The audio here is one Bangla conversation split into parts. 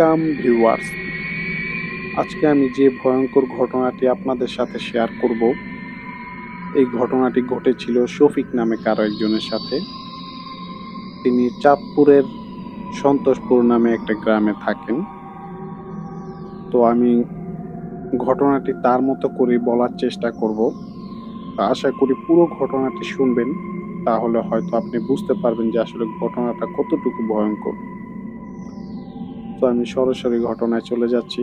Welcome viewers. আজকে আমি যে ভয়ঙ্কর ঘটনাটি আপনাদের সাথে শেয়ার করব, এই ঘটনাটি ঘটেছিল শফিক নামে কারো একজনের সাথে। তিনি চাঁদপুরের সন্তোষপুর নামে একটা গ্রামে থাকেন। তো আমি ঘটনাটি তার মতো করে বলার চেষ্টা করব। আশা করি পুরো ঘটনাটি শুনবেন, তাহলে হয়তো আপনি বুঝতে পারবেন যে আসলে ঘটনাটা কতটুকু ভয়ঙ্কর। তো আমি সরাসরি ঘটনায় চলে যাচ্ছি।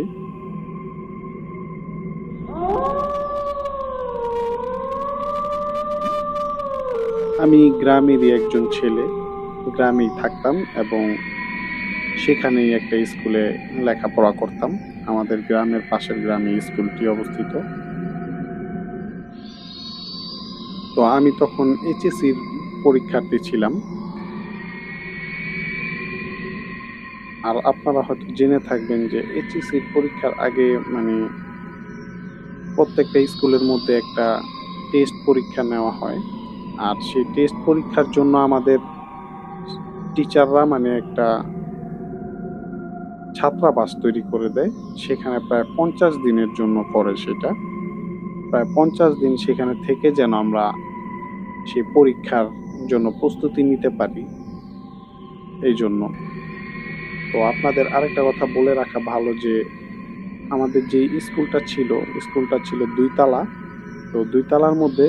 আমি গ্রামেরই একজন ছেলে, গ্রামেই থাকতাম এবং সেখানেই একটা স্কুলে লেখাপড়া করতাম। আমাদের গ্রামের পাশের গ্রামে স্কুলটি অবস্থিত। তো আমি তখন এইচএসসির পরীক্ষার্থী ছিলাম। আর আপনারা হয়তো জেনে থাকবেন যে এইচএসসির পরীক্ষার আগে প্রত্যেকটা স্কুলের মধ্যে একটা টেস্ট পরীক্ষা নেওয়া হয়। আর সেই টেস্ট পরীক্ষার জন্য আমাদের টিচাররা একটা ছাত্রাবাস তৈরি করে দেয়। সেখানে প্রায় 50 দিনের জন্য করে সেটা। প্রায় 50 দিন সেখানে থেকে যেন আমরা সেই পরীক্ষার জন্য প্রস্তুতি নিতে পারি, এই জন্য। তো আপনাদের আরেকটা কথা বলে রাখা ভালো যে আমাদের যে স্কুলটা ছিল 2 তালা। তো 2 তালার মধ্যে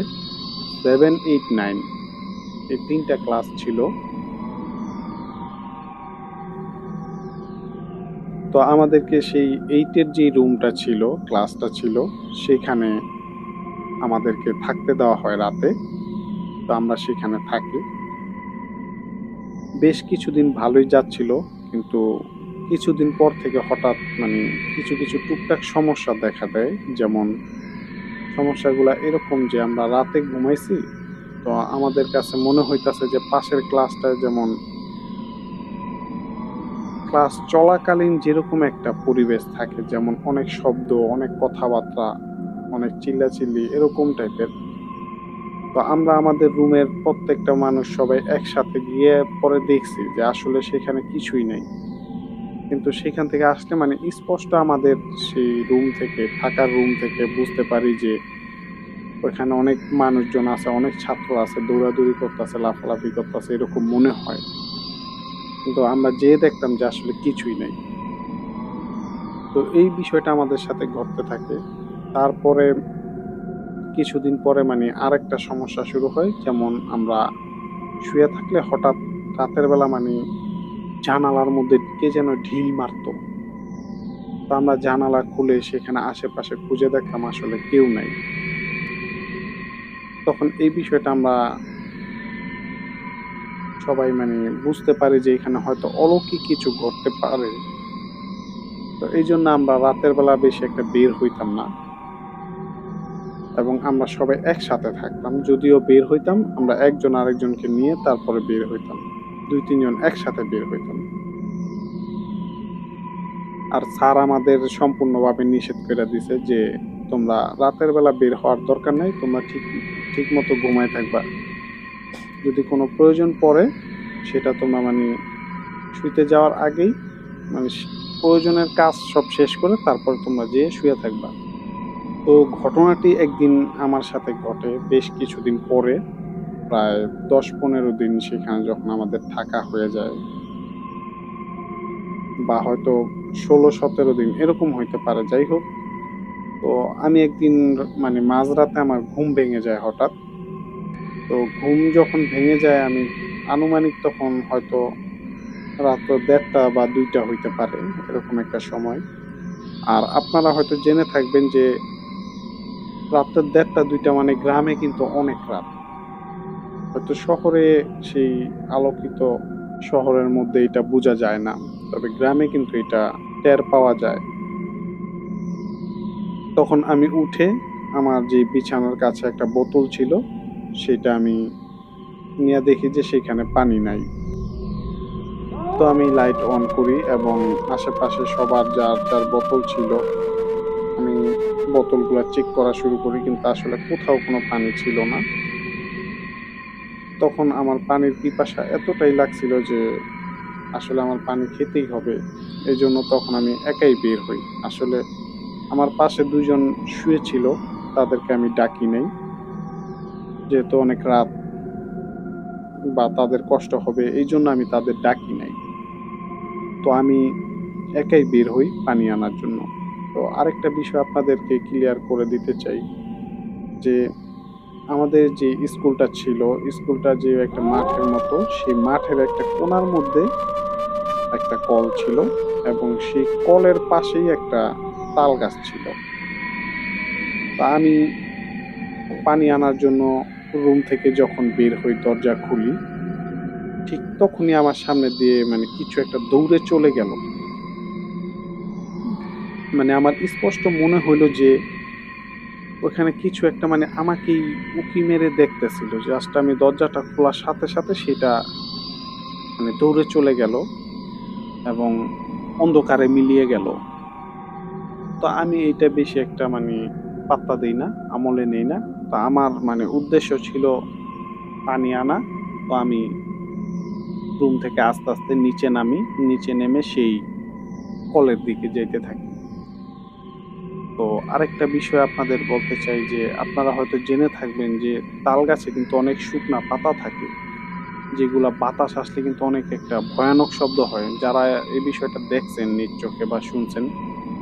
7, 8, 9 এই 3টা ক্লাস ছিল। তো আমাদেরকে সেই 8 এর যে রুমটা ছিল, ক্লাসটা ছিল, সেখানে আমাদেরকে থাকতে দেওয়া হয় রাতে। তো আমরা সেখানে থাকি। বেশ কিছুদিন ভালোই যাচ্ছিল, কিন্তু কিছুদিন পর থেকে হঠাৎ কিছু টুকটাক সমস্যা দেখা দেয়। যেমন সমস্যাগুলা এরকম যে আমরা রাতে ঘুমাইছি, তো আমাদের কাছে মনে হইতাছে যে পাশের ক্লাসটায় যেমন ক্লাস চলাকালীন যেরকম একটা পরিবেশ থাকে, যেমন অনেক শব্দ, অনেক কথাবার্তা, অনেক চিল্লাচিল্লি এরকম টাইপের। তো আমরা আমাদের রুমের প্রত্যেকটা মানুষ সবাই একসাথে গিয়ে পরে দেখছি যে আসলে সেখানে কিছুই নেই। কিন্তু সেখান থেকে আসলে স্পষ্ট আমাদের সেই থাকার রুম থেকে বুঝতে পারি যে ওইখানে অনেক মানুষজন আছে, অনেক ছাত্র আছে, দৌড়াদৌড়ি করতেছে, লাফালাফি করতেছে, এরকম মনে হয়। কিন্তু আমরা যেয়ে দেখতাম যে আসলে কিছুই নেই। তো এই বিষয়টা আমাদের সাথে ঘটতে থাকে। তারপরে কিছুদিন পরে আরেকটা সমস্যা শুরু হয়। যেমন আমরা শুয়ে থাকলে হঠাৎ রাতের বেলা জানালার মধ্যে কে যেন ঢিল মারতো। তো আমরা জানালা খুলে সেখানে আশেপাশে খুঁজে দেখলাম, আসলে কেউ নাই। তখন এই বিষয়টা আমরা সবাই বুঝতে পারি যে এখানে হয়তো অলৌকিক কিছু ঘটতে পারে। তো এইজন্য আমরা রাতের বেলা বেশি একটা বের হইতাম না এবং আমরা সবাই একসাথে থাকতাম। যদিও বের হইতাম, আমরা একজন আরেকজনকে নিয়ে তারপরে বের হইতাম। 2-3 জন একসাথে বের হইতাম। আর স্যার আমাদের সম্পূর্ণভাবে নিষেধ করে দিছে যে তোমরা রাতের বেলা বের হওয়ার দরকার নাই, তোমরা ঠিক মতো ঘুমায় থাকবা। যদি কোনো প্রয়োজন পড়ে সেটা তোমরা শুইতে যাওয়ার আগেই প্রয়োজনের কাজ সব শেষ করে তারপর তোমরা যেয়ে শুয়ে থাকবা। তো ঘটনাটি একদিন আমার সাথে ঘটে বেশ কিছুদিন পরে, প্রায় 10-15 দিন সেখানে যখন আমাদের থাকা হয়ে যায়, বা হয়তো 16-17 দিন এরকম হইতে পারে। যাই হোক, তো আমি একদিন মাঝরাতে আমার ঘুম ভেঙে যায় হঠাৎ। তো ঘুম যখন ভেঙে যায়, আমি আনুমানিক তখন হয়তো রাত 1:30 বা 2টা হইতে পারে, এরকম একটা সময়। আর আপনারা হয়তো জেনে থাকবেন যে রাত 1:30 2টা গ্রামে কিন্তু অনেক রাত। হয়তো শহরে সেই আলোকিত শহরের মধ্যে এটা বোঝা যায় না, তবে গ্রামে কিন্তু এটা টের পাওয়া যায়। তখন আমি উঠে আমার যে বিছানার কাছে একটা বোতল ছিল, সেটা আমি নিয়ে দেখি যে সেখানে পানি নাই। তো আমি লাইট অন করি এবং আশেপাশে সবার যার যার বোতল ছিল, আমি বোতলগুলা চেক করা শুরু করি, কিন্তু আসলে কোথাও কোনো পানি ছিল না। তখন আমার পানির পিপাসা এতটাই লাগছিল যে আসলে আমার পানি খেতেই হবে। এজন্য তখন আমি একাই বের হই। আসলে আমার পাশে ২ জন শুয়েছিল, তাদেরকে আমি ডাকি নাই। যেহেতু অনেক রাত বা তাদের কষ্ট হবে এইজন্য আমি তাদের ডাকি নাই। তো আমি একাই বের হই পানি আনার জন্য। তো আরেকটা বিষয় আপনাদেরকে ক্লিয়ার করে দিতে চাই যে আমাদের যে স্কুলটা ছিল, স্কুলটা যে একটা মাঠের মতো, সেই মাঠের একটা কোণার মধ্যে একটা কল ছিল এবং সেই কলের পাশেই একটা তাল গাছ ছিল। তা আমি পানি আনার জন্য রুম থেকে যখন বের হই, দরজা খুলি, ঠিক তখনই আমার সামনে দিয়ে মানে কিছু একটা দৌড়ে চলে গেল। মানে আমার স্পষ্ট মনে হইল যে ওখানে কিছু একটা মানে আমাকেই উঁকি মেরে দেখতেছিল। জাস্ট আমি দরজাটা খোলার সাথে, সাথে সেটা মানে দৌড়ে চলে গেল এবং অন্ধকারে মিলিয়ে গেল। তো আমি এইটা বেশি একটা মানে পাত্তা দেই না, আমলে নেই না। তো আমার মানে উদ্দেশ্য ছিল পানি আনা। তো আমি রুম থেকে আস্তে, আস্তে নিচে নামি। নিচে নেমে সেই কলের দিকে যাইতে থাকি। তো আরেকটা বিষয় আপনাদের বলতে চাই যে আপনারা হয়তো জেনে থাকবেন যে তাল গাছে কিন্তু অনেক শুকনা পাতা থাকে। যেগুলা বাতাস আসলে কিন্তু অনেক একটা ভয়ানক শব্দ হয়। যারা এই বিষয়টা দেখছেন নিজ চোখে বা শুনছেন,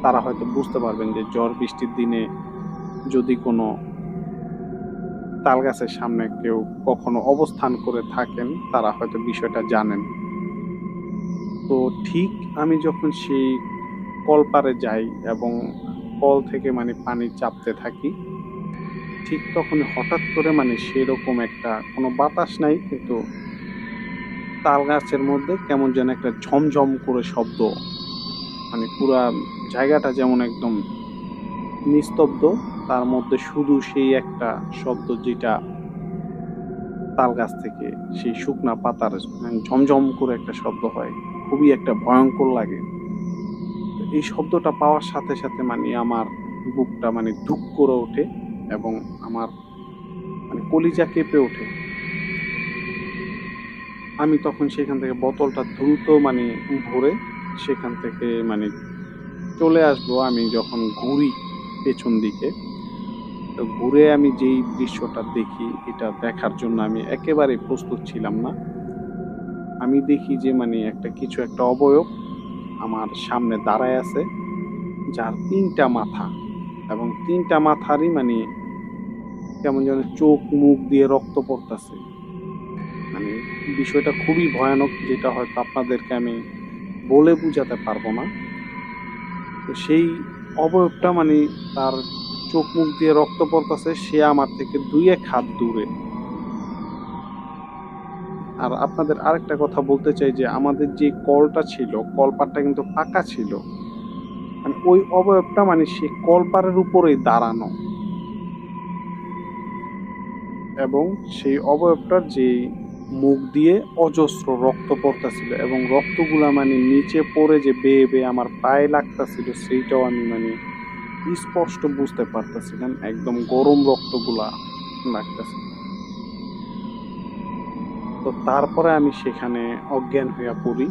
তারা হয়তো বুঝতে পারবেন যে ঝড় বৃষ্টির দিনে যদি কোনো তাল গাছের সামনে কেউ কখনো অবস্থান করে থাকেন, তারা হয়তো বিষয়টা জানেন। তো ঠিক আমি যখন সেই কলপাড়ে যাই এবং কল থেকে মানে পানি চাপতে থাকি, ঠিক তখনই হঠাৎ করে মানে সেরকম একটা কোনো বাতাস নাই, কিন্তু তাল গাছের মধ্যে কেমন যেন একটা ঝমঝম করে শব্দ, মানে পুরা জায়গাটা যেমন একদম নিস্তব্ধ, তার মধ্যে শুধু সেই একটা শব্দ যেটা তাল গাছ থেকে সেই শুকনা পাতার ঝমঝম করে একটা শব্দ হয়। খুবই একটা ভয়ংকর লাগে। এই শব্দটা পাওয়ার সাথে, সাথে মানে আমার বুকটা মানে ধুক করে ওঠে এবং আমার মানে কলিজা কেঁপে ওঠে। আমি তখন সেখান থেকে বোতলটা দ্রুত মানে ভরে সেখান থেকে মানে চলে আসবো। আমি যখন ঘুরি পেছন দিকে, তো ঘুরে আমি যেই দৃশ্যটা দেখি, এটা দেখার জন্য আমি একেবারেই প্রস্তুত ছিলাম না। আমি দেখি যে মানে একটা কিছু একটা অবয়ব আমার সামনে দাঁড়ায় আছে, যার ৩ টা মাথা এবং ৩ টা মাথারই মানে কেমন যেন চোখ, মুখ দিয়ে রক্ত পড়তাছে। মানে বিষয়টা খুবই ভয়ানক, যেটা হয়তো আপনাদেরকে আমি বলে বুঝাতে পারবো না। তো সেই অবয়বটা মানে তার চোখ মুখ দিয়ে রক্ত পড়তাছে, সে আমার থেকে ২-১ হাত দূরে। আর আপনাদের আরেকটা কথা বলতে চাই যে আমাদের যে কলটা ছিল, কলপাড়টা কিন্তু পাকা ছিল। মানে ওই অবয়বটা মানে সে কলপাড়ের উপরেই দাঁড়ানো এবং সেই অবয়বটার যে মুখ দিয়ে অজস্র রক্ত পড়তাছিল এবং রক্তগুলা মানে নিচে পড়ে যে বেয়ে, বেয়ে আমার পায়ে লাগতাছিল, সেইটাও আমি মানে স্পষ্ট বুঝতে পারতেছিলাম। একদম গরম রক্তগুলা লাগতেছিল। তো তারপরে আমি সেখানে অজ্ঞান হইয়া পড়ি।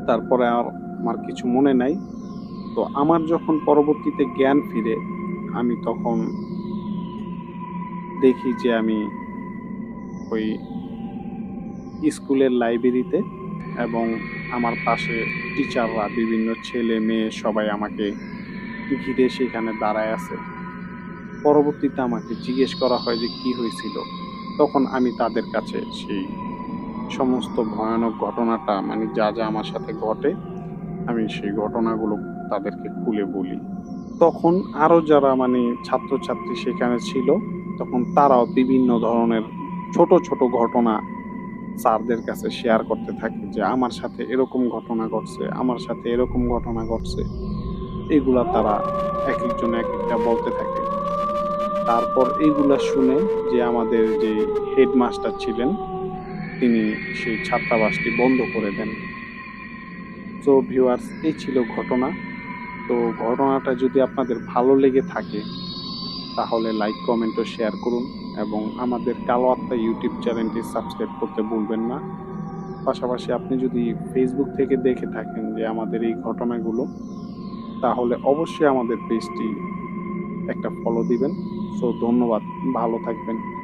তারপরে আর আমার কিছু মনে নাই। তো আমার যখন পরবর্তীতে জ্ঞান ফিরে, আমি তখন দেখি যে আমি ওই স্কুলের লাইব্রেরিতে এবং আমার পাশে টিচাররা, বিভিন্ন ছেলে মেয়ে সবাই আমাকে ঘিরে সেখানে দাঁড়ায় আছে। পরবর্তীতে আমাকে জিজ্ঞেস করা হয় যে কি হয়েছিল। তখন আমি তাদের কাছে সেই সমস্ত ভয়ানক ঘটনাটা মানে যা, যা আমার সাথে ঘটে, আমি সেই ঘটনাগুলো তাদেরকে খুলে বলি। তখন আরো যারা মানে ছাত্রছাত্রী সেখানে ছিল, তখন তারাও বিভিন্ন ধরনের ছোট, ছোট ঘটনা স্যারদের কাছে শেয়ার করতে থাকে যে আমার সাথে এরকম ঘটনা ঘটছে, আমার সাথে এরকম ঘটনা ঘটছে। এগুলা তারা একেকজন একেকটা বলতে থাকে। তারপর এইগুলা শুনে যে আমাদের যে হেডমাস্টার ছিলেন, তিনি সেই ছাত্রাবাসটি বন্ধ করে দেন। তো ভিউয়ার্স, এই ছিল ঘটনা। তো ঘটনাটা যদি আপনাদের ভালো লেগে থাকে, তাহলে লাইক, কমেন্ট ও শেয়ার করুন এবং আমাদের কালো আত্মা ইউটিউব চ্যানেলটি সাবস্ক্রাইব করতে ভুলবেন না। পাশাপাশি আপনি যদি ফেসবুক থেকে দেখে থাকেন যে আমাদের এই ঘটনাগুলো, তাহলে অবশ্যই আমাদের পেজটি একটা ফলো দিবেন। সো ধন্যবাদ। ভালো থাকবেন।